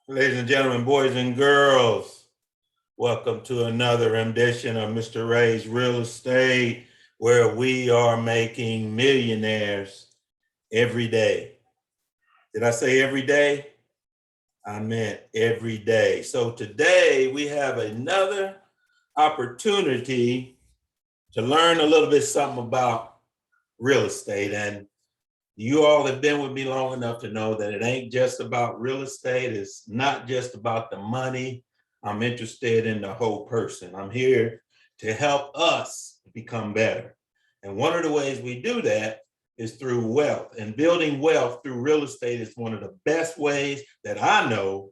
Ladies and gentlemen, boys and girls, welcome to another edition of Mr. Ray's Real Estate, where we are making millionaires every day. Did I say every day? I meant every day. So today we have another opportunity to learn a little bit something about real estate. And you all have been with me long enough to know that it ain't just about real estate. It's not just about the money. I'm interested in the whole person. I'm here to help us become better. And one of the ways we do that is through wealth. And building wealth through real estate is one of the best ways that I know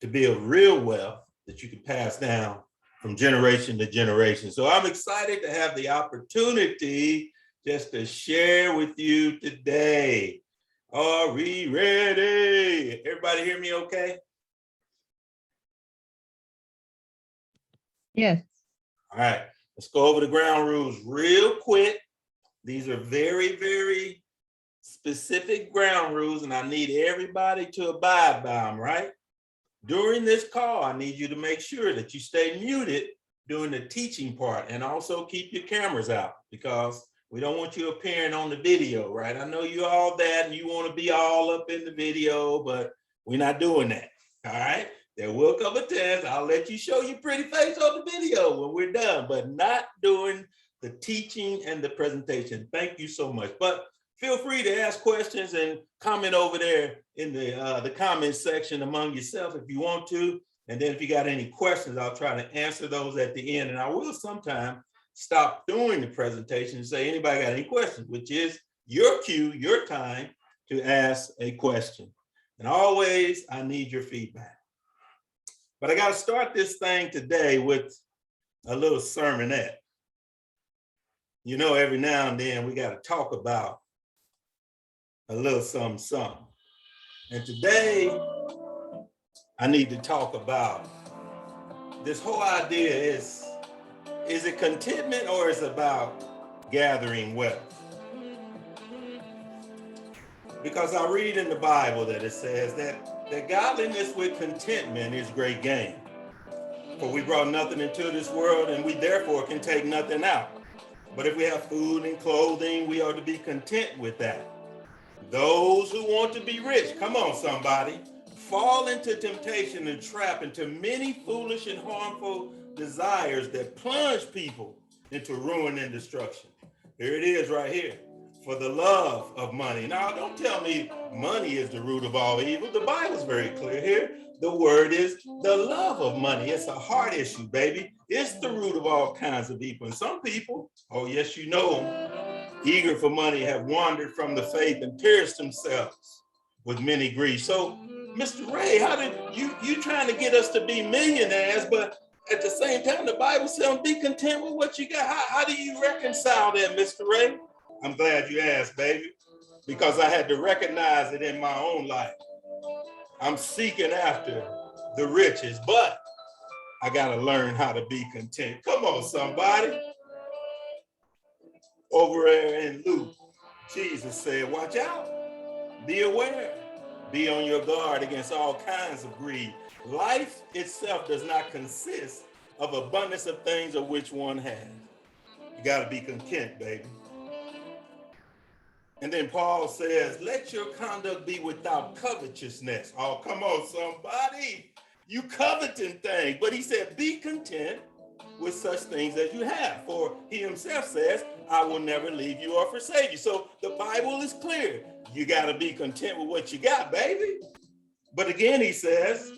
to build real wealth that you can pass down from generation to generation. So I'm excited to have the opportunity just to share with you today. Are we ready? Everybody hear me okay? Yes. All right, let's go over the ground rules real quick. These are very, very specific ground rules, and I need everybody to abide by them, right? During this call, I need you to make sure that you stay muted during the teaching part, and also keep your cameras out because we don't want you appearing on the video, right? I know you all that and you want to be all up in the video, but we're not doing that, all right? There will come a test. I'll let you show your pretty face on the video when we're done, but not during the teaching and the presentation. Thank you so much. But feel free to ask questions and comment over there in the comment section among yourself if you want to. And then if you got any questions, I'll try to answer those at the end. And I will sometime stop doing the presentation and say, anybody got any questions, which is your cue, your time to ask a question. And always, I need your feedback. But I got to start this thing today with a little sermonette. You know, every now and then we got to talk about a little something. And today, I need to talk about this whole idea is it contentment or is it about gathering wealth? Because I read in the Bible that it says that godliness with contentment is great gain. For we brought nothing into this world and we therefore can take nothing out. But if we have food and clothing, we ought to be content with that. Those who want to be rich, come on somebody, fall into temptation and trap into many foolish and harmful desires that plunge people into ruin and destruction. Here it is right here. For the love of money. Now, don't tell me money is the root of all evil. The Bible's very clear here. The word is the love of money. It's a heart issue, baby. It's the root of all kinds of evil. And some people, oh yes, you know, eager for money, have wandered from the faith and pierced themselves with many griefs. So, Mr. Ray, how did you trying to get us to be millionaires, but at the same time, the Bible says be content with what you got. How do you reconcile that, Mr. Ray? I'm glad you asked, baby, because I had to recognize it in my own life. I'm seeking after the riches, but I got to learn how to be content. Come on, somebody. Over there in Luke, Jesus said, watch out, be aware, be on your guard against all kinds of greed. Life itself does not consist of abundance of things of which one has. You got to be content, baby. And then Paul says, let your conduct be without covetousness. Oh, come on, somebody. You coveting things. But he said, be content with such things as you have. For he himself says, I will never leave you or forsake you. So the Bible is clear. You got to be content with what you got, baby. But again, he says,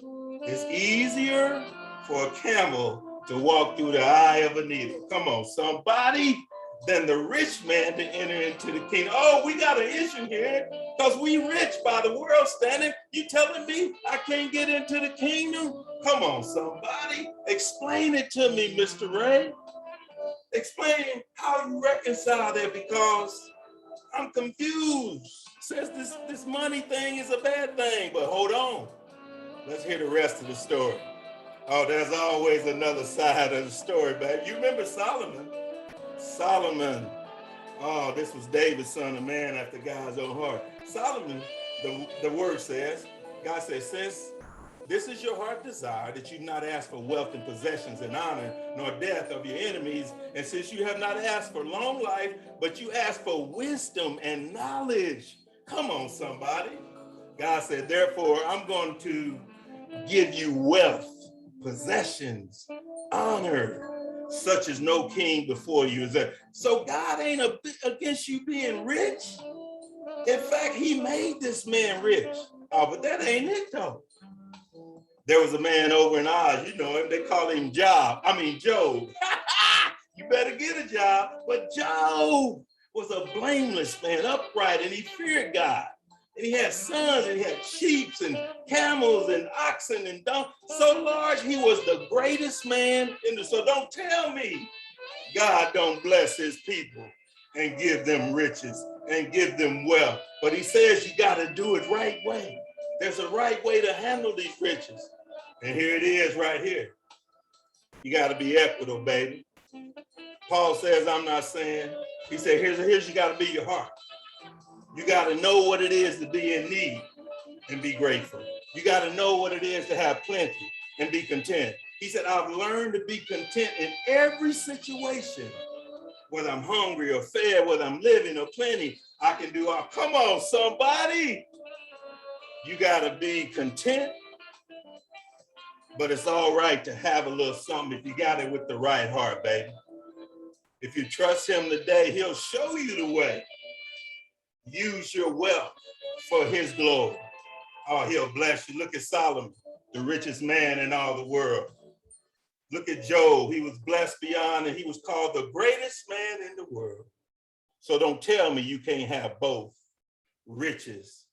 it's easier for a camel to walk through the eye of a needle. Come on, somebody. Than the rich man to enter into the kingdom. Oh, we got an issue here because we rich by the world standard. You telling me I can't get into the kingdom? Come on, somebody. Explain it to me, Mr. Ray. Explain how you reconcile that because I'm confused. Says this money thing is a bad thing, but hold on. Let's hear the rest of the story. Oh, there's always another side of the story, baby. You remember Solomon? Solomon, oh, this was David's son, a man after God's own heart. Solomon, the word says, God says, since This is your heart desire, that you not ask for wealth and possessions and honor, nor death of your enemies. And since you have not asked for long life, but you ask for wisdom and knowledge. Come on, somebody. God said, therefore, I'm going to give you wealth, possessions, honor, such as no king before you. So God ain't against you being rich. In fact, he made this man rich. Oh, but that ain't it though. There was a man over in Oz, you know him, they call him Job. You better get a job. But Job was a blameless man, upright, and he feared God. And he had sons, and he had sheep and camels and oxen and donkeys. So large, he was the greatest man in the. So don't tell me God don't bless his people and give them riches and give them wealth. But he says you got to do it right way. There's a right way to handle these riches. And here it is right here. You got to be equitable, baby. Paul says, I'm not saying, he said, here's you got to be your heart. You got to know what it is to be in need and be grateful. You got to know what it is to have plenty and be content. He said, I've learned to be content in every situation, whether I'm hungry or fed, whether I'm living or plenty, I can do all. Come on, somebody. You got to be content, but it's all right to have a little something if you got it with the right heart, baby. If you trust him today, he'll show you the way. Use your wealth for his glory. Oh, he'll bless you. Look at Solomon, the richest man in all the world. Look at Job. He was blessed beyond, and he was called the greatest man in the world. So don't tell me you can't have both riches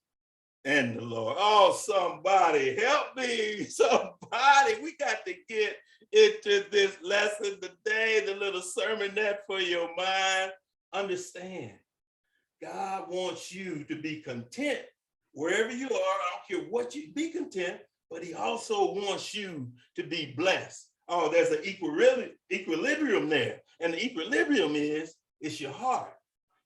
and the Lord. Oh, somebody help me. Somebody, we got to get into this lesson today, the little sermonette for your mind. Understand, God wants you to be content wherever you are. I don't care what you be content, but he also wants you to be blessed. Oh, there's an equilibrium there. And the equilibrium is, it's your heart.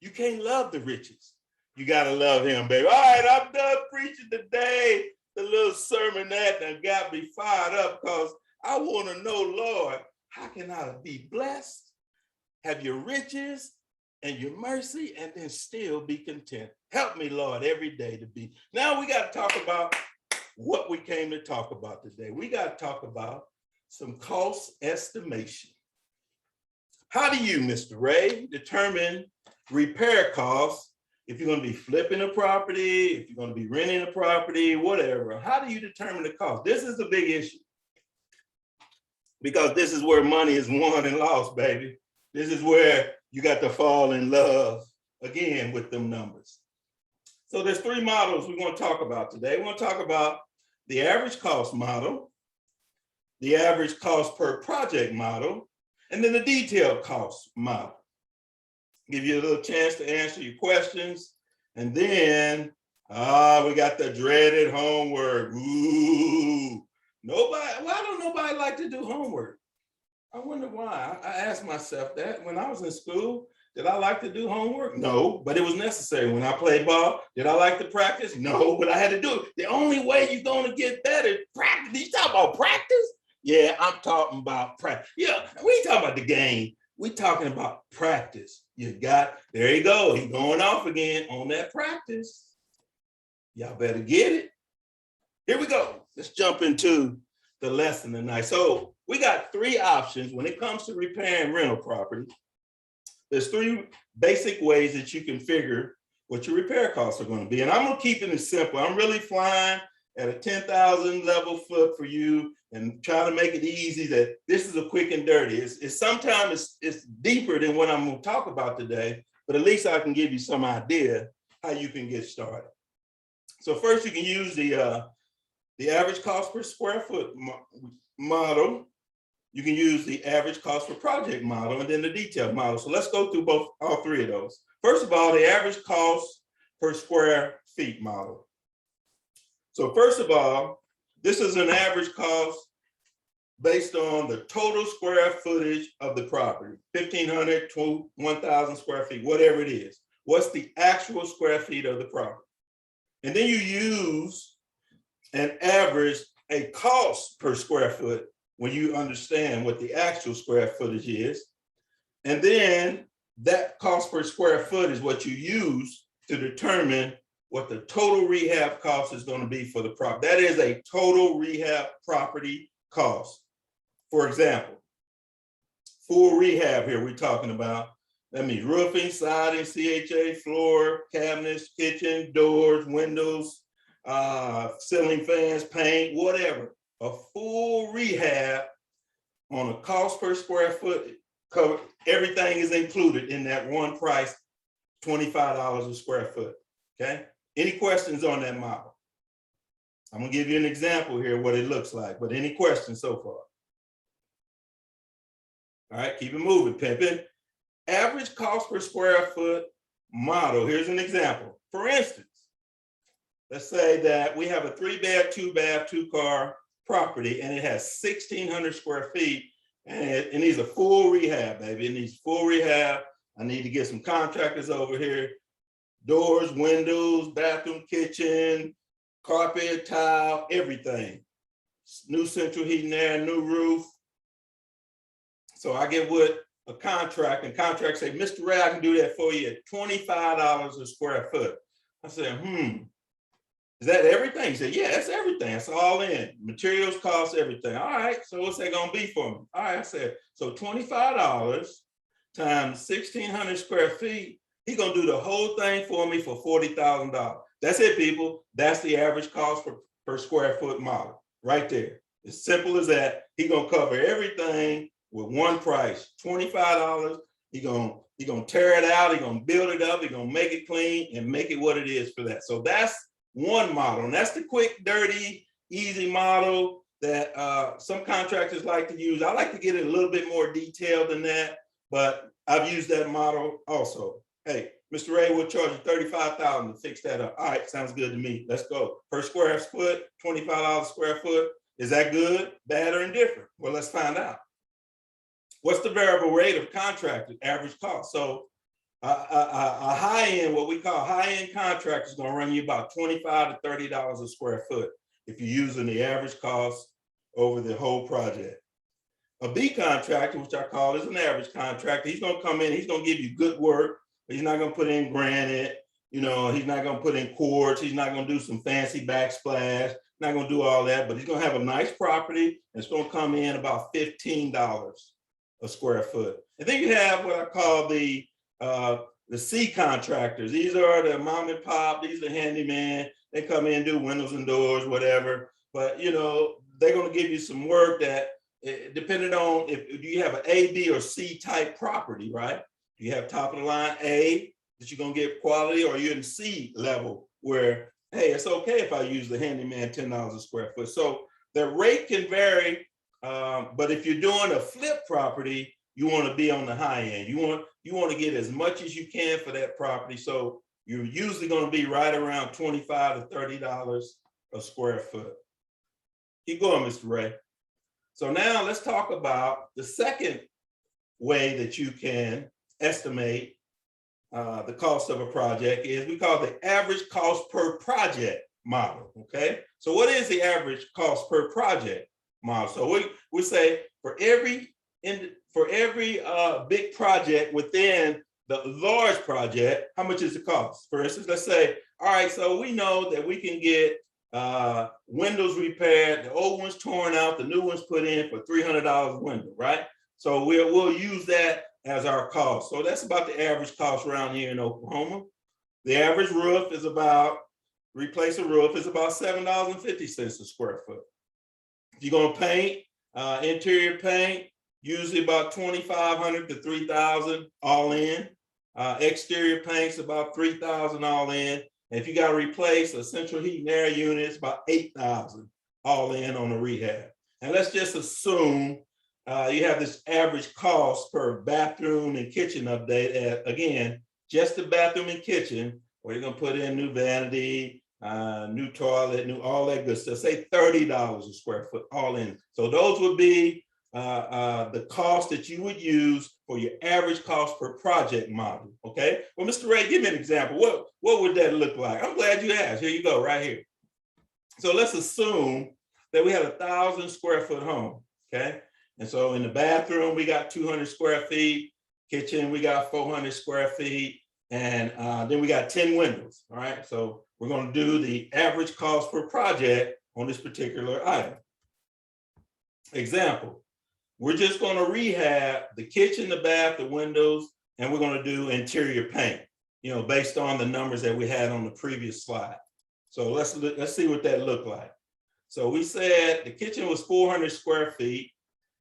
You can't love the riches. You got to love him, baby. All right, I'm done preaching today. The little sermonette that got me fired up because I want to know, Lord, how can I be blessed, have your riches and your mercy, and then still be content? Help me, Lord, every day to be. Now we got to talk about what we came to talk about today. We got to talk about some cost estimation. How do you, Mr. Ray, determine repair costs if you're going to be flipping a property, if you're going to be renting a property, whatever? How do you determine the cost? This is a big issue because this is where money is won and lost, baby. This is where you got to fall in love again with them numbers. So there's three models we're going to talk about today. We're going to talk about the average cost model, the average cost per project model, and then the detailed cost model. Give you a little chance to answer your questions. And then, we got the dreaded homework. Ooh, why don't nobody like to do homework? I wonder why. I asked myself that when I was in school. Did I like to do homework? No, but it was necessary. When I played ball, did I like to practice? No, but I had to do it. The only way you're going to get better is practice. You talking about practice? Yeah, I'm talking about practice. Yeah, we ain't talking about the game. We talking about practice. There you go. He's going off again on that practice. Y'all better get it. Here we go. Let's jump into the lesson tonight. So we got three options when it comes to repairing rental property. There's three basic ways that you can figure what your repair costs are going to be. And I'm going to keep it simple. I'm really flying at a 10,000 level foot for you and trying to make it easy that this is a quick and dirty. It's sometimes it's deeper than what I'm going to talk about today, but at least I can give you some idea how you can get started. So first you can use the average cost per square foot model. You can use the average cost per project model and then the detailed model. So let's go through all three of those. First of all, the average cost per square feet model. So first of all, this is an average cost based on the total square footage of the property, 1,500 to 1,000 square feet, whatever it is. What's the actual square feet of the property? And then you use an average a cost per square foot when you understand what the actual square footage is. And then that cost per square foot is what you use to determine what the total rehab cost is going to be for the property. That is a total rehab property cost. For example, full rehab here we're talking about. That means roofing, siding, CHA, floor, cabinets, kitchen, doors, windows, ceiling fans, paint, whatever. A full rehab on a cost per square foot, cover, everything is included in that one price, $25 a square foot, okay? Any questions on that model? I'm gonna give you an example here what it looks like, but any questions so far? All right, keep it moving, pimping. Average cost per square foot model. Here's an example. For instance, let's say that we have a 3-bed, 2-bath, 2-car property, and it has 1,600 square feet, and it needs a full rehab, baby. It needs full rehab. I need to get some contractors over here. Doors, windows, bathroom, kitchen, carpet, tile, everything. New central heating and air, new roof. So I get with a contract, and contract say, Mr. Ray, I can do that for you at $25 a square foot. I said, is that everything? He said, yeah, that's everything. That's all in. Materials cost everything. All right, so what's that gonna be for me? All right, I said, so $25 times 1,600 square feet, he's gonna do the whole thing for me for $40,000. That's it, people. That's the average cost per square foot model, right there. As simple as that. He's gonna cover everything with one price, $25. He's gonna tear it out, he's gonna build it up, he's gonna make it clean and make it what it is for that. So that's one model, and that's the quick, dirty, easy model that some contractors like to use. I like to get it a little bit more detailed than that, but I've used that model also. Hey, Mr. Ray, we'll charge you $35,000 to fix that up. All right, sounds good to me. Let's go. Per square foot, $25 a square foot. Is that good, bad, or indifferent? Well, let's find out. What's the variable rate of contracted average cost? So a high-end, what we call high-end contract is going to run you about $25 to $30 a square foot if you're using the average cost over the whole project. A B contractor, which I call is an average contractor, he's going to come in, he's going to give you good work, but he's not going to put in granite, you know, he's not going to put in quartz, he's not going to do some fancy backsplash, not going to do all that, but he's going to have a nice property, and it's going to come in about $15 a square foot. And then you have what I call the C contractors. These are the mom and pop, these are handyman. They come in, do windows and doors, whatever. But you know, they're going to give you some work that, depending on if you have an A, B, or C type property, right? You have top of the line A that you're going to get quality, or you're in C level where, hey, it's okay if I use the handyman $10 a square foot. So the rate can vary, but if you're doing a flip property, you want to be on the high end. You want to get as much as you can for that property. So you're usually going to be right around $25 to $30 a square foot. Keep going, Mr. Ray. So now let's talk about the second way that you can estimate the cost of a project is we call the average cost per project model, okay? So what is the average cost per project model? So we say for every big project within the large project, how much is the cost? For instance, let's say, all right, so we know that we can get windows repaired, the old ones torn out, the new ones put in for $300 a window, right? So we'll use that as our cost. So that's about the average cost around here in Oklahoma. The average roof is about, replace a roof is about $7.50 a square foot. If you're gonna paint, interior paint, usually about $2,500 to $3,000 all in. Exterior paint's about $3,000 all in. And if you got to replace a central heat and air unit, it's about $8,000 all in on the rehab. And let's just assume you have this average cost per bathroom and kitchen update at, again, just the bathroom and kitchen, where you're going to put in new vanity, new toilet, new all that good stuff. Say $30 a square foot all in. So those would be the cost that you would use for your average cost per project model, okay? Well, Mr. Ray, give me an example. What would that look like? I'm glad you asked. Here you go, right here. So let's assume that we had 1,000 square foot home, okay? And so in the bathroom, we got 200 square feet, kitchen, we got 400 square feet, and then we got 10 windows, all right? So we're gonna do the average cost per project on this particular item. Example, we're just gonna rehab the kitchen, the bath, the windows, and we're gonna do interior paint, based on the numbers that we had on the previous slide. So let's see what that looked like. So we said the kitchen was 400 square feet,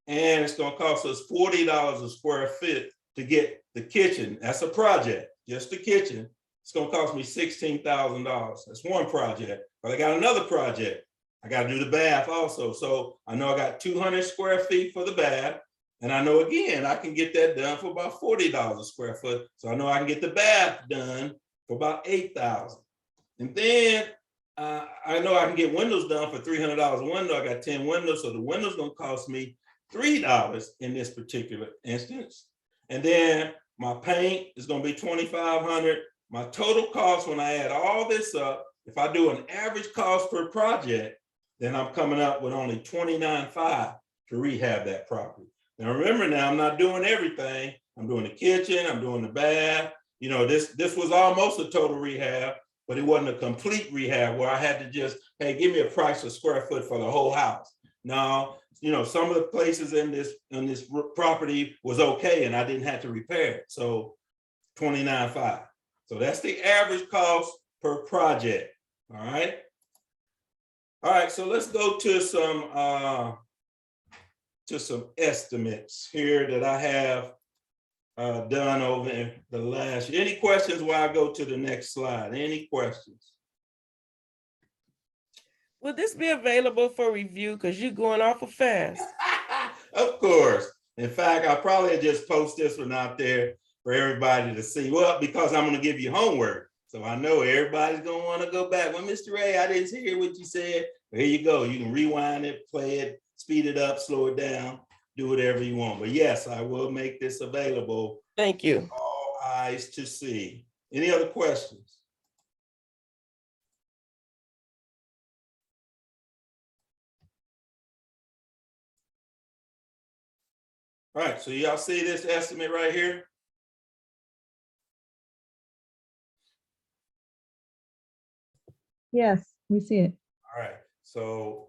and it's gonna cost us $40 a square foot to get the kitchen. That's a project, just the kitchen. It's gonna cost me $16,000. That's one project. But I got another project. I gotta do the bath also. So I know I got 200 square feet for the bath. And I know, again, I can get that done for about $40 a square foot. So I know I can get the bath done for about $8,000. And then I know I can get windows done for $300 a window. I got 10 windows. So the window's gonna cost me $3 in this particular instance. And then my paint is gonna be $2,500. My total cost, when I add all this up, if I do an average cost per project, then I'm coming up with only $29,500 to rehab that property. Now remember, now I'm not doing everything. I'm doing the kitchen, I'm doing the bath. This was almost a total rehab, but it wasn't a complete rehab where I had to just, hey, give me a price a square foot for the whole house. No, some of the places in this property was okay, and I didn't have to repair it. So $29,500. So that's the average cost per project. All right. All right. So let's go to some estimates here that I have done over the last year. Any questions while I go to the next slide? Any questions? Will this be available for review? Because you're going awful fast. Of course. In fact, I'll probably just post this one out there for everybody to see. Well, because I'm going to give you homework. So I know everybody's going to want to go back. Well, Mr. Ray, I didn't hear what you said. Well, here you go. You can rewind it, play it, speed it up, slow it down, do whatever you want. But yes, I will make this available. Thank you. For all eyes to see. Any other questions? All right, so y'all see this estimate right here? Yes, we see it. All right, so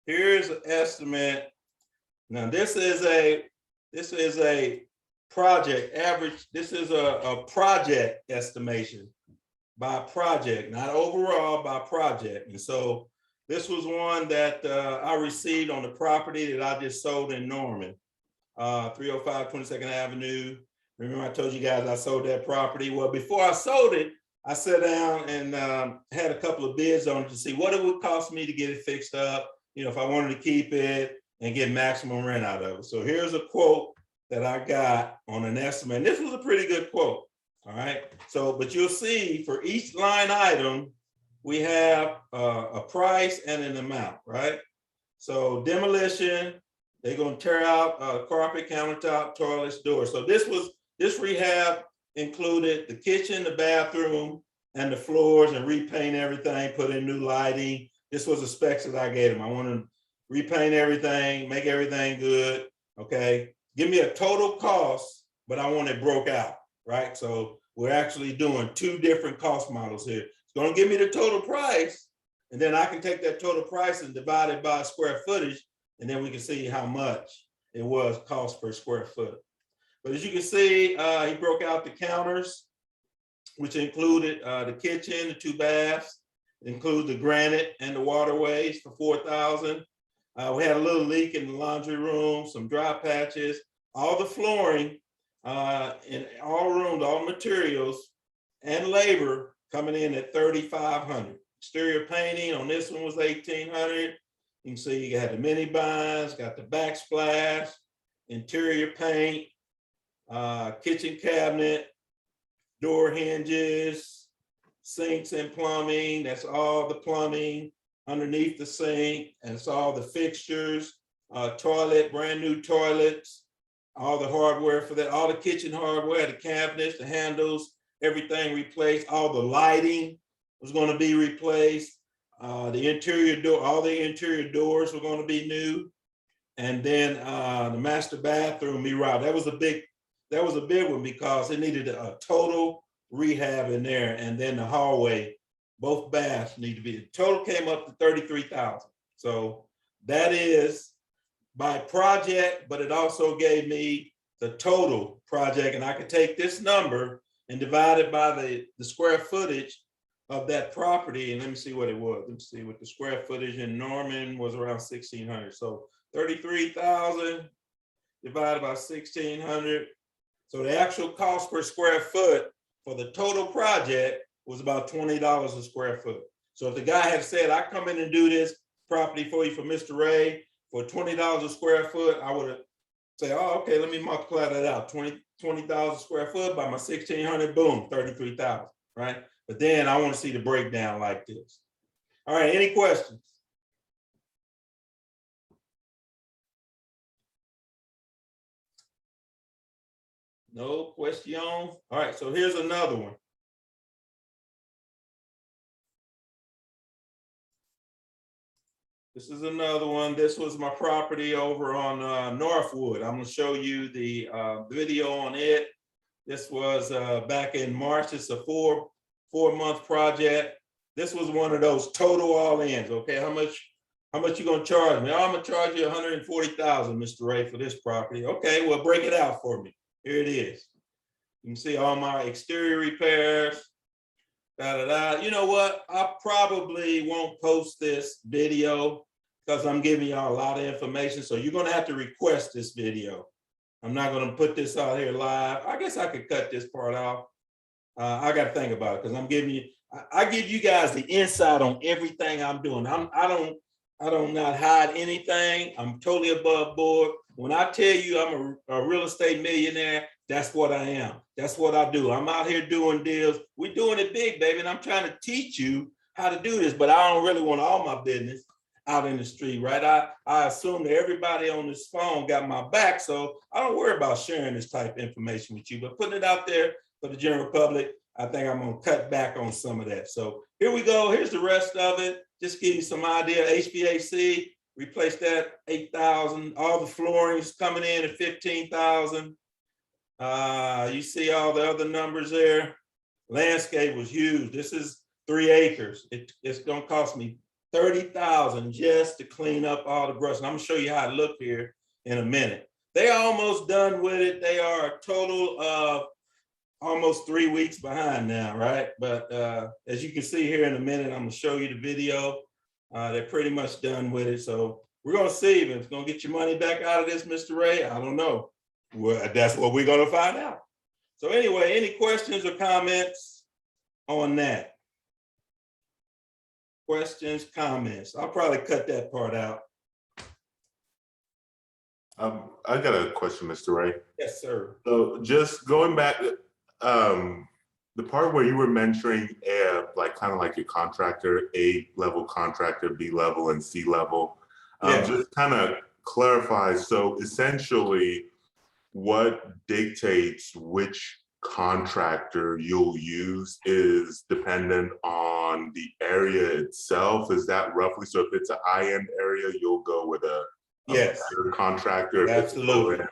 here's an estimate. Now this is a project average. This is a project estimation by project, not overall, by project. And so this was one that I received on the property that I just sold in Norman, 305 22nd Avenue. Remember I told you guys I sold that property? Well, before I sold it, I sat down and had a couple of bids on it to see what it would cost me to get it fixed up, if I wanted to keep it and get maximum rent out of it. So here's a quote that I got on an estimate. And this was a pretty good quote, all right? So, but you'll see for each line item, we have a price and an amount, right? So demolition, they're gonna tear out carpet, countertop, toilets, doors. So this rehab included the kitchen, the bathroom, and the floors, and repaint everything, put in new lighting. This was the specs that I gave them. I want to repaint everything, make everything good, okay? Give me a total cost, but I want it broke out, right? So we're actually doing two different cost models here. It's gonna give me the total price, and then I can take that total price and divide it by square footage, and then we can see how much it was cost per square foot. But as you can see, he broke out the counters, which included the kitchen, the 2 baths, include the granite and the waterways for $4,000. We had a little leak in the laundry room, some dry patches, all the flooring in all rooms, all materials and labor coming in at $3,500. Exterior painting on this one was $1,800. You can see you got the mini binds, got the backsplash, interior paint, kitchen cabinet, door hinges, sinks and plumbing. That's all the plumbing underneath the sink, and it's all the fixtures, toilet, brand new toilets, all the hardware for that, all the kitchen hardware, the cabinets, the handles, everything replaced. All the lighting was going to be replaced. The interior door, all the interior doors were going to be new. And then the master bathroom, that was a big one because it needed a total rehab in there. And then the hallway, both baths need to be, the total came up to 33,000. So that is by project, but it also gave me the total project. And I could take this number and divide it by the square footage of that property. And let me see what it was. Let me see what the square footage in Norman was, around 1,600. So 33,000 divided by 1,600. So the actual cost per square foot for the total project was about $20 a square foot. So if the guy had said, I come in and do this property for you for Mr. Ray for $20 a square foot, I would have said, oh, okay, let me multiply that out. 20,000 square foot by my 1,600, boom, 33,000, right? But then I want to see the breakdown like this. All right, any questions? No question. All right, so here's another one. This is another one. This was my property over on Northwood. I'm going to show you the video on it. This was back in March. It's a four-month project. This was one of those total all-ins. Okay, how much you gonna charge me? Oh, I'm gonna charge you 140,000, Mr. Ray, for this property. Okay, well, break it out for me. Here it is. You can see all my exterior repairs. You know what? I probably won't post this video because I'm giving y'all a lot of information. So you're gonna have to request this video. I'm not gonna put this out here live. I guess I could cut this part off. I got to think about it because I'm giving you. I give you guys the insight on everything I'm doing. I don't not hide anything. I'm totally above board. When I tell you I'm a real estate millionaire, that's what I am. That's what I do. I'm out here doing deals. We're doing it big, baby. And I'm trying to teach you how to do this, but I don't really want all my business out in the street, right? I assume that everybody on this phone got my back, so I don't worry about sharing this type of information with you, but putting it out there for the general public, I think I'm gonna cut back on some of that. So here we go. Here's the rest of it. Just give you some idea. HVAC, replace that 8,000. All the flooring is coming in at 15,000. You see all the other numbers there. Landscape was huge. This is 3 acres. It's gonna cost me 30,000 just to clean up all the brush. And I'm gonna show you how it looked here in a minute. They're almost done with it. They are a total of almost 3 weeks behind now, right? But as you can see here in a minute, I'm gonna show you the video. They're pretty much done with it. So we're gonna see if it's gonna get your money back out of this, Mr. Ray. I don't know. Well, that's what we're gonna find out. So anyway, any questions or comments on that? Questions, comments? I'll probably cut that part out. I got a question, Mr. Ray. Yes, sir. So just going back, the part where you were mentoring like kind of like your contractor, A level contractor, B level, and C level, Yeah. just kind of clarify. So essentially, what dictates which contractor you'll use is dependent on the area itself. Is that roughly? So if it's a high-end area, you'll go with a Yes. better contractor. Absolutely.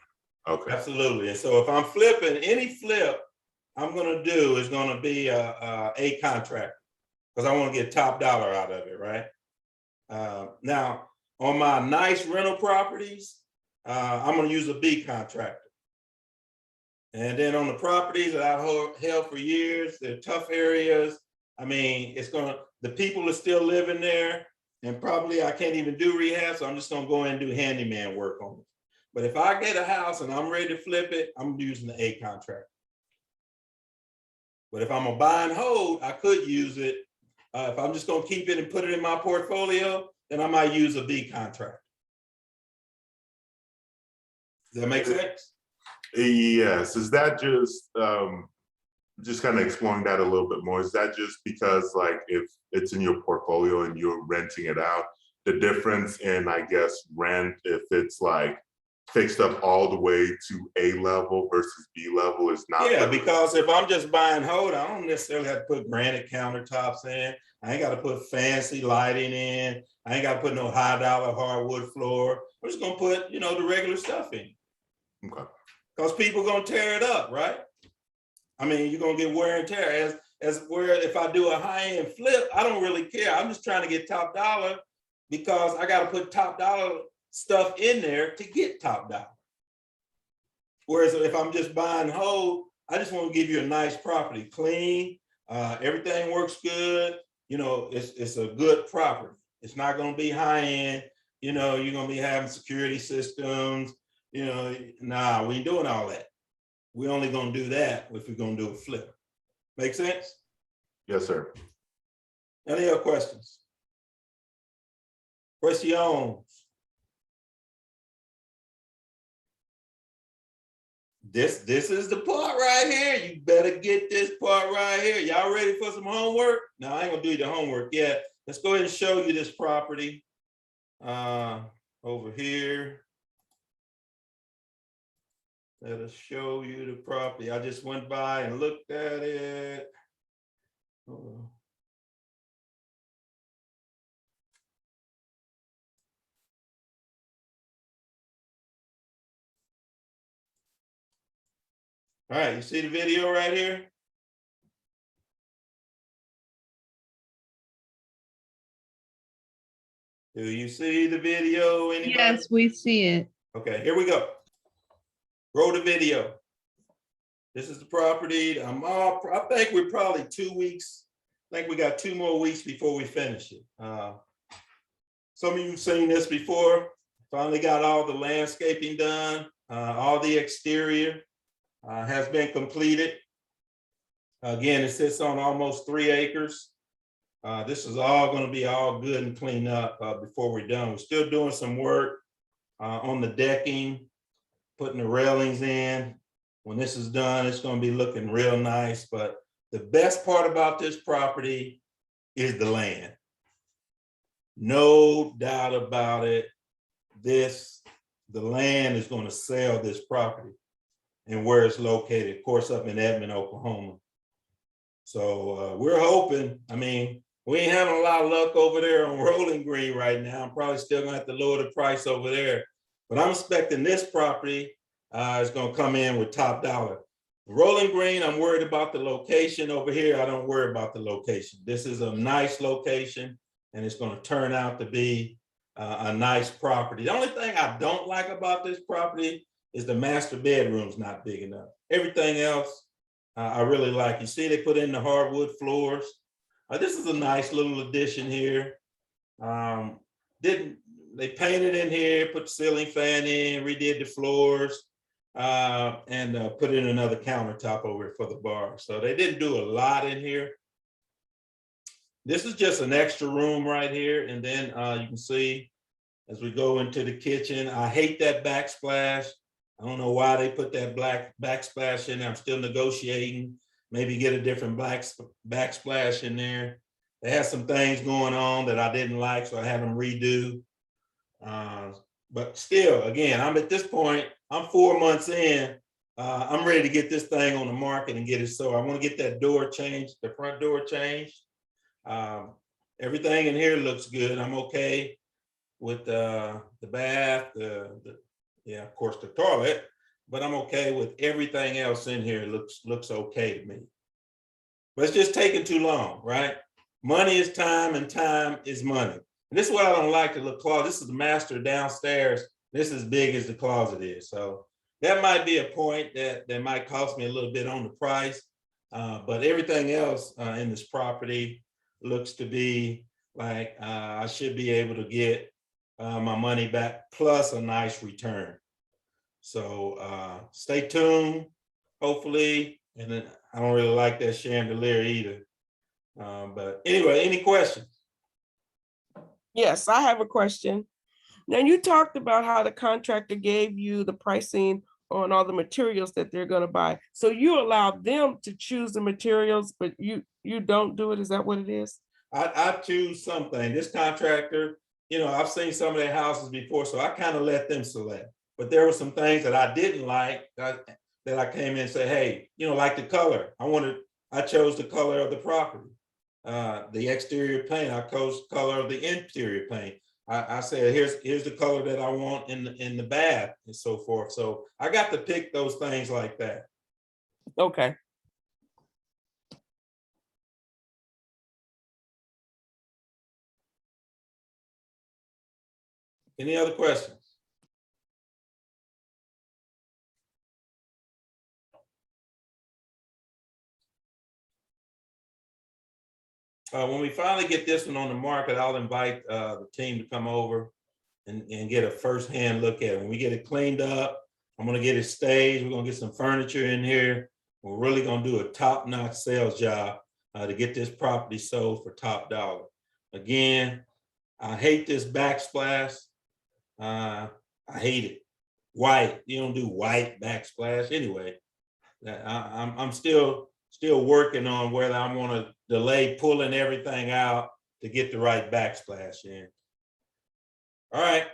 Okay. Absolutely. And so if I'm flipping, any flip I'm gonna do is gonna be a contractor because I want to get top dollar out of it, right? Now on my nice rental properties, I'm gonna use a B contractor. And then on the properties that I've held for years, they're tough areas. I mean, the people are still living there, and probably I can't even do rehab, so I'm just gonna go in and do handyman work on it. But if I get a house and I'm ready to flip it, I'm using the A contractor. But if I'm gonna buy and hold, I could use it. If I'm just gonna keep it and put it in my portfolio, then I might use a B contractor. Does that make sense? Yes. Is that just kind of exploring that a little bit more? Is that just because like if it's in your portfolio and you're renting it out, the difference in, I guess, rent, if it's like fixed up all the way to A level versus B level is not? Yeah, because if I'm just buying hold, I don't necessarily have to put granite countertops in. I ain't got to put fancy lighting in. I ain't got to put no high dollar hardwood floor. I'm just gonna put, the regular stuff in. Okay. Because people gonna tear it up, right? I mean, you're gonna get wear and tear. As where if I do a high-end flip, I don't really care. I'm just trying to get top dollar because I got to put top dollar stuff in there to get top dollar. Whereas if I'm just buying whole, I just want to give you a nice property, clean, everything works good. It's a good property. It's not going to be high end. You're going to be having security systems. Nah, we ain't doing all that. We're only going to do that if we're going to do a flip. Make sense? Yes, sir. Any other questions? Questions? This is the part right here. You better get this part right here. Y'all ready for some homework? No, I ain't gonna do the homework yet. Let's go ahead and show you this property over here. Let us show you the property. I just went by and looked at it. Hold on. All right, you see the video right here? Do you see the video? Anybody? Yes, we see it. Okay, here we go. Roll the video. This is the property. I think we're probably 2 weeks. I think we got 2 more weeks before we finish it. Some of you have seen this before. Finally got all the landscaping done. All the exterior has been completed. Again, it sits on almost 3 acres. This is all going to be all good and cleaned up before we're done. We're still doing some work on the decking, putting the railings in. When this is done, it's going to be looking real nice. But the best part about this property is the land. No doubt about it. The land is going to sell this property and where it's located, of course, up in Edmond, Oklahoma. So we're hoping, we ain't having a lot of luck over there on Rolling Green right now. I'm probably still gonna have to lower the price over there, but I'm expecting this property is gonna come in with top dollar. Rolling Green, I'm worried about the location. Over here, I don't worry about the location. This is a nice location and it's gonna turn out to be a nice property. The only thing I don't like about this property is the master bedroom's not big enough. Everything else, I really like. You see, they put in the hardwood floors. This is a nice little addition here. They painted in here, put the ceiling fan in, redid the floors, and put in another countertop over here for the bar. So they didn't do a lot in here. This is just an extra room right here. And then you can see as we go into the kitchen, I hate that backsplash. I don't know why they put that black backsplash in there. I'm still negotiating, maybe get a different backsplash in there. They had some things going on that I didn't like, so I had them redo. But still, again, I'm at this point, I'm 4 months in. I'm ready to get this thing on the market and get it. So I want to get that door changed, the front door changed. Everything in here looks good. I'm okay with the bath, yeah, of course, the toilet, but I'm okay with everything else in here. Looks okay to me. But it's just taking too long, right? Money is time and time is money. And this is what I don't like, the little closet. This is the master downstairs. This is as big as the closet is. So that might be a point that might cost me a little bit on the price. But everything else in this property looks to be like I should be able to get my money back plus a nice return. So stay tuned, hopefully. And then I don't really like that chandelier either. But anyway, any questions? Yes, I have a question. Now, you talked about how the contractor gave you the pricing on all the materials that they're going to buy. So you allow them to choose the materials, but you don't do it. Is that what it is? I choose something. This contractor, I've seen some of their houses before, so I kind of let them select. But there were some things that I didn't like that I came in and said, hey, like the color. I chose the color of the property. the exterior paint. I chose color of the interior paint. I said, here's the color that I want in the bath and so forth. So I got to pick those things like that. Okay. Any other questions? When we finally get this one on the market, I'll invite the team to come over and get a firsthand look at it. When we get it cleaned up, I'm gonna get it staged. We're gonna get some furniture in here. We're really gonna do a top-notch sales job to get this property sold for top dollar. Again, I hate this backsplash. I hate it. White, you don't do white backsplash anyway. I'm still working on whether I want to delay pulling everything out to get the right backsplash in. All right.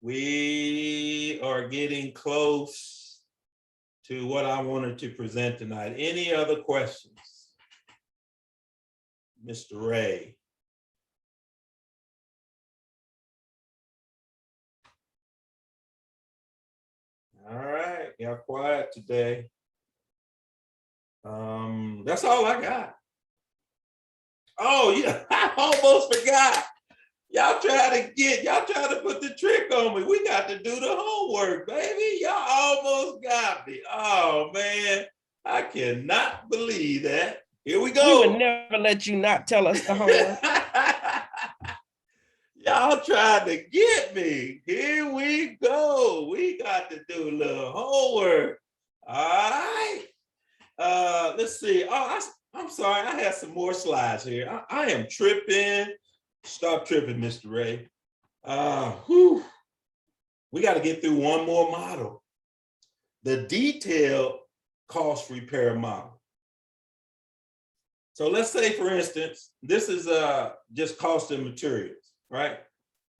We are getting close to what I wanted to present tonight. Any other questions? Mr. Ray. All right, y'all quiet today. That's all I got. Oh yeah, I almost forgot. Y'all try to put the trick on me. We got to do the homework, baby. Y'all almost got me. Oh man, I cannot believe that. Here we go. We would never let you not tell us the homework. Y'all tried to get me. Here we go. We got to do a little homework. All right. Let's see. Oh, I'm sorry. I have some more slides here. I am tripping. Stop tripping, Mr. Ray. We got to get through one more model. The detailed cost repair model. So let's say, for instance, this is just cost and materials, right?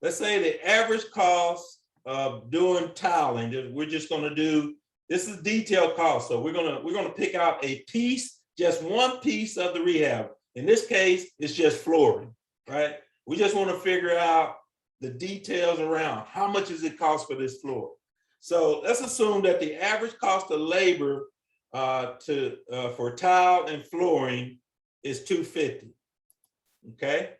Let's say the average cost of doing tiling, we're just going to do, this is detailed cost. So we're going to pick out a piece, just one piece of the rehab. In this case, it's just flooring, right? We just want to figure out the details around how much does it cost for this floor. So let's assume that the average cost of labor for tile and flooring is $250, okay?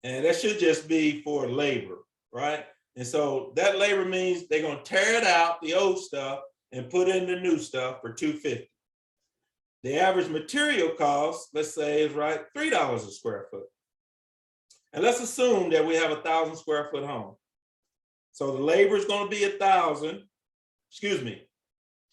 And that should just be for labor, right? And so that labor means they're gonna tear it out, the old stuff, and put in the new stuff for $250. The average material cost, let's say, is right $3 a square foot. And let's assume that we have a 1,000 square foot home. So the labor is gonna be the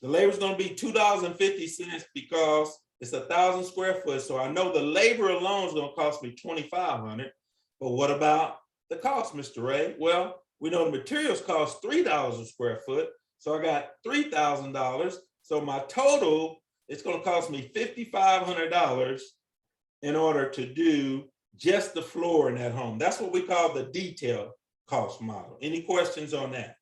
labor is gonna be $2.50 because it's 1,000 square foot. So I know the labor alone is gonna cost me $2,500. But what about the cost, Mr. Ray? Well, we know the materials cost $3 a square foot. So I got $3,000. So my total, it's gonna cost me $5,500 in order to do just the floor in that home. That's what we call the detail cost model. Any questions on that?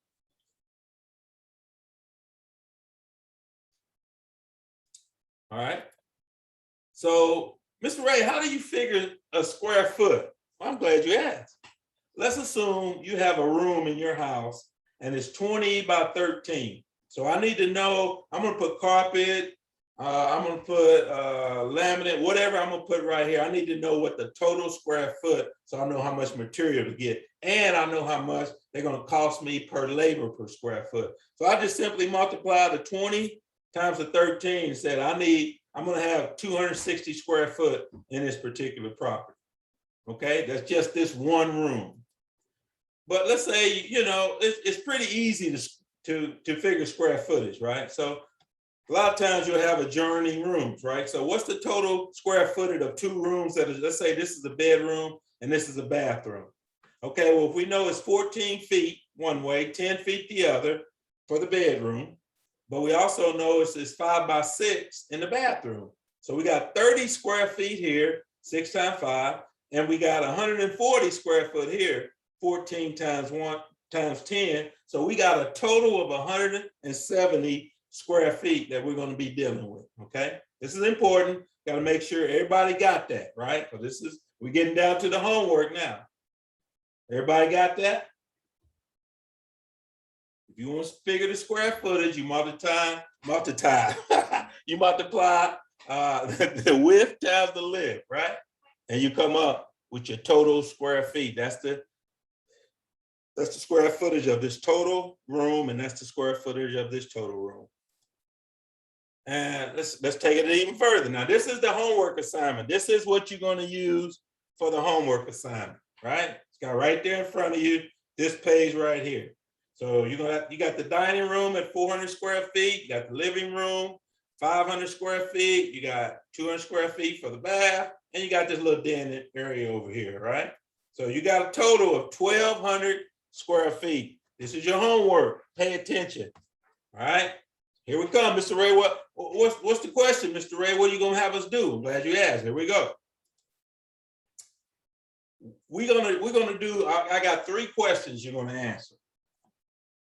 All right. So, Mr. Ray, how do you figure a square foot? Well, I'm glad you asked. Let's assume you have a room in your house and it's 20 by 13. So I need to know, I'm gonna put carpet, I'm gonna put laminate, whatever I'm gonna put right here. I need to know what the total square foot, so I know how much material to get. And I know how much they're gonna cost me per labor per square foot. So I just simply multiply the 20 times the 13 and said, I'm gonna have 260 square foot in this particular property. Okay, that's just this one room. But let's say, it's pretty easy to figure square footage, right? So a lot of times you'll have adjoining rooms, right? So what's the total square footage of two rooms that is, let's say this is a bedroom and this is a bathroom. Okay, well, if we know it's 14 feet one way, 10 feet the other for the bedroom, but we also know it's 5 by 6 in the bathroom. So we got 30 square feet here, 6 times 5, and we got 140 square foot here, 14 times 1 times 10. So we got a total of 170 square feet that we're going to be dealing with, okay? This is important. Got to make sure everybody got that, right? So we're getting down to the homework now. Everybody got that? If you want to figure the square footage, you multiply. You multiply the width times the length, right? And you come up with your total square feet. That's the square footage of this total room, and that's the square footage of this total room. And let's take it even further. Now, this is the homework assignment. This is what you're going to use for the homework assignment, right? It's got right there in front of you, this page right here. So you got the dining room at 400 square feet. You got the living room, 500 square feet. You got 200 square feet for the bath, and you got this little den area over here, right? So you got a total of 1,200 square feet. This is your homework. Pay attention. All right. Here we come, Mr. Ray. What's the question, Mr. Ray? What are you gonna have us do? I'm glad you asked. Here we go. We're gonna do. I got 3 questions you're gonna answer.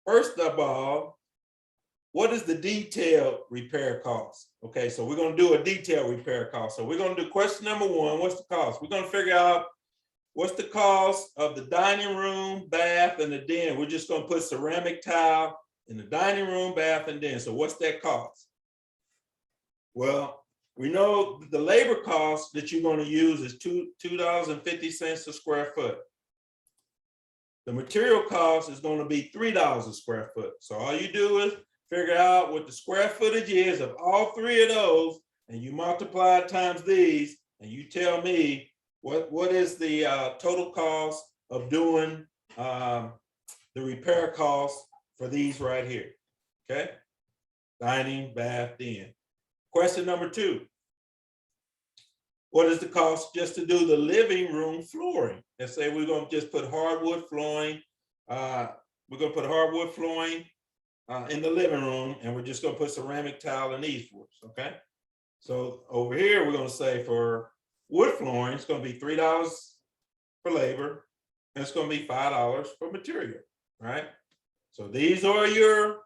First of all, what is the detailed repair cost? Okay, so we're gonna do a detailed repair cost. So we're gonna do question number 1. What's the cost? We're gonna figure out what's the cost of the dining room, bath, and the den. We're just gonna put ceramic tile in the dining room, bath, and den. So what's that cost? Well, we know the labor cost that you're gonna use is $2.50 a square foot. The material cost is gonna be $3 a square foot. So all you do is figure out what the square footage is of all 3 of those, and you multiply it times these, and you tell me what is the total cost of doing the repair cost for these right here, okay? Dining, bath, den. Question number 2. What is the cost just to do the living room flooring? Let's say we're gonna just put hardwood flooring. We're gonna put hardwood flooring in the living room, and we're just gonna put ceramic tile in these floors, okay? So over here, we're gonna say for wood flooring, it's gonna be $3 for labor, and it's gonna be $5 for material, right? So these are your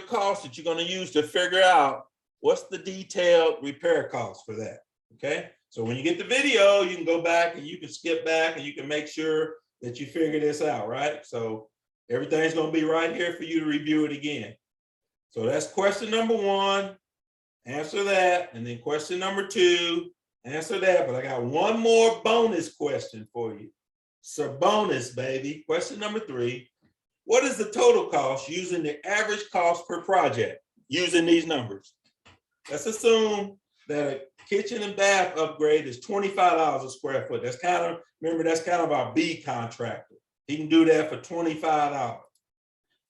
costs that you're gonna use to figure out what's the detailed repair cost for that, okay? So when you get the video, you can go back and you can skip back and you can make sure that you figure this out, right? So everything's gonna be right here for you to review it again. So that's question number 1, answer that, and then question number 2, answer that, but I got one more bonus question for you. So bonus, baby. Question number 3. What is the total cost using the average cost per project using these numbers? Let's assume that a kitchen and bath upgrade is $25 a square foot. That's kind of our B contractor. He can do that for $25.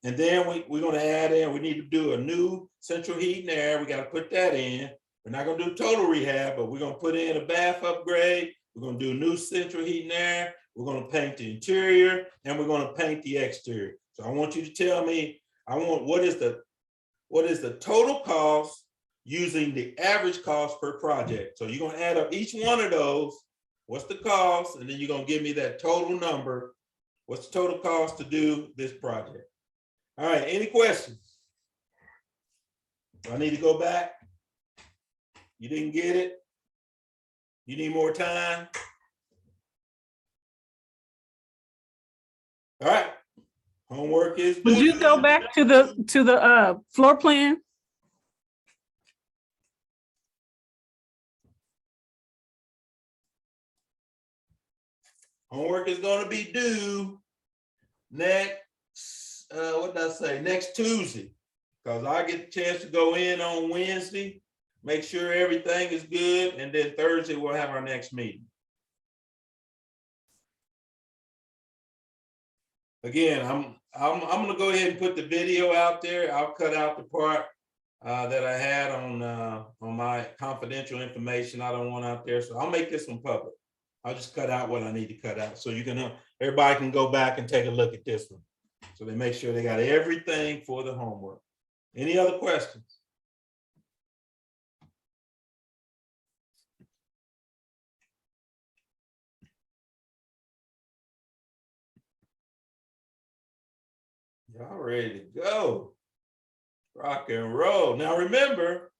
And then we're gonna add in, we need to do a new central heat and air. We gotta put that in. We're not gonna do total rehab, but we're gonna put in a bath upgrade. We're gonna do a new central heat and air. We're gonna paint the interior, and we're gonna paint the exterior. So I want you to tell me, what is the total cost using the average cost per project? So you're gonna add up each one of those. What's the cost? And then you're gonna give me that total number. What's the total cost to do this project? All right, any questions? Do I need to go back? You didn't get it? You need more time? All right, homework is due. Would you go back to the floor plan? Homework is gonna be due next, what did I say? Next Tuesday. Because I get the chance to go in on Wednesday, make sure everything is good, and then Thursday we'll have our next meeting. Again, I'm gonna go ahead and put the video out there. I'll cut out the part that I had on my confidential information I don't want out there. So I'll make this one public. I'll just cut out what I need to cut out. So you can, everybody can go back and take a look at this one. So they make sure they got everything for the homework. Any other questions? Y'all ready to go? Rock and roll. Now remember,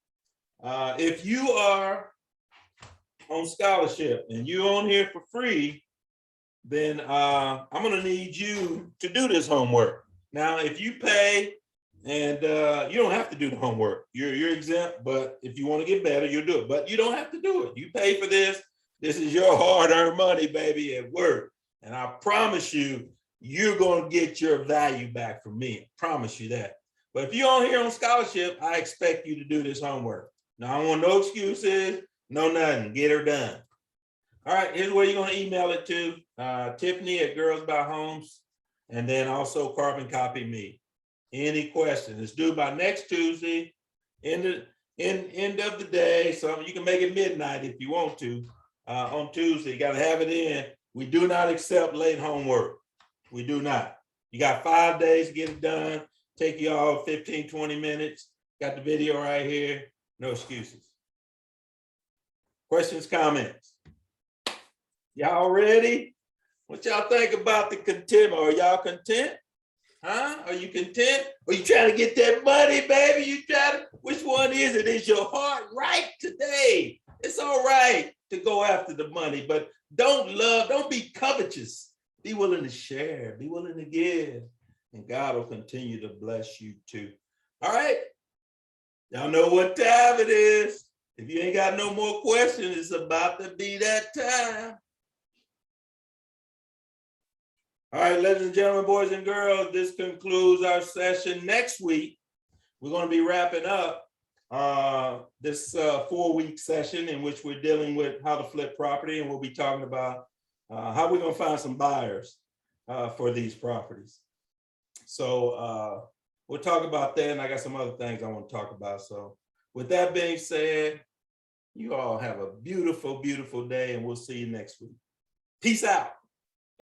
If you are on scholarship and you're on here for free, then I'm gonna need you to do this homework. Now, if you pay and you don't have to do the homework, you're exempt, but if you want to get better, you'll do it, but you don't have to do it. You pay for this. This is your hard-earned money, baby, at work. And I promise you, you're gonna get your value back from me. I promise you that. But if you're on here on scholarship, I expect you to do this homework. Now, I don't want no excuses, no nothing. Get her done. All right, here's where you're gonna email it to, Tiffany at Girls Buy Homes, and then also carbon copy me. Any questions? It's due by next Tuesday, end of the day. So you can make it midnight if you want to. On Tuesday, you gotta have it in. We do not accept late homework. We do not. You got 5 days to get it done. Take you all 15, 20 minutes. Got the video right here. No excuses. Questions, comments? Y'all ready? What y'all think about the contentment? Are y'all content? Huh? Are you content? Or you trying to get that money, baby? You trying to, which one is it? Is your heart right today? It's all right to go after the money, but don't be covetous. Be willing to share, be willing to give, and God will continue to bless you too. All right? Y'all know what time it is. If you ain't got no more questions, it's about to be that time. All right, ladies and gentlemen, boys and girls, this concludes our session. Next week, we're going to be wrapping up this 4-week session in which we're dealing with how to flip property, and we'll be talking about how we're going to find some buyers for these properties. So we'll talk about that, and I got some other things I want to talk about. So with that being said, you all have a beautiful, beautiful day, and we'll see you next week. Peace out.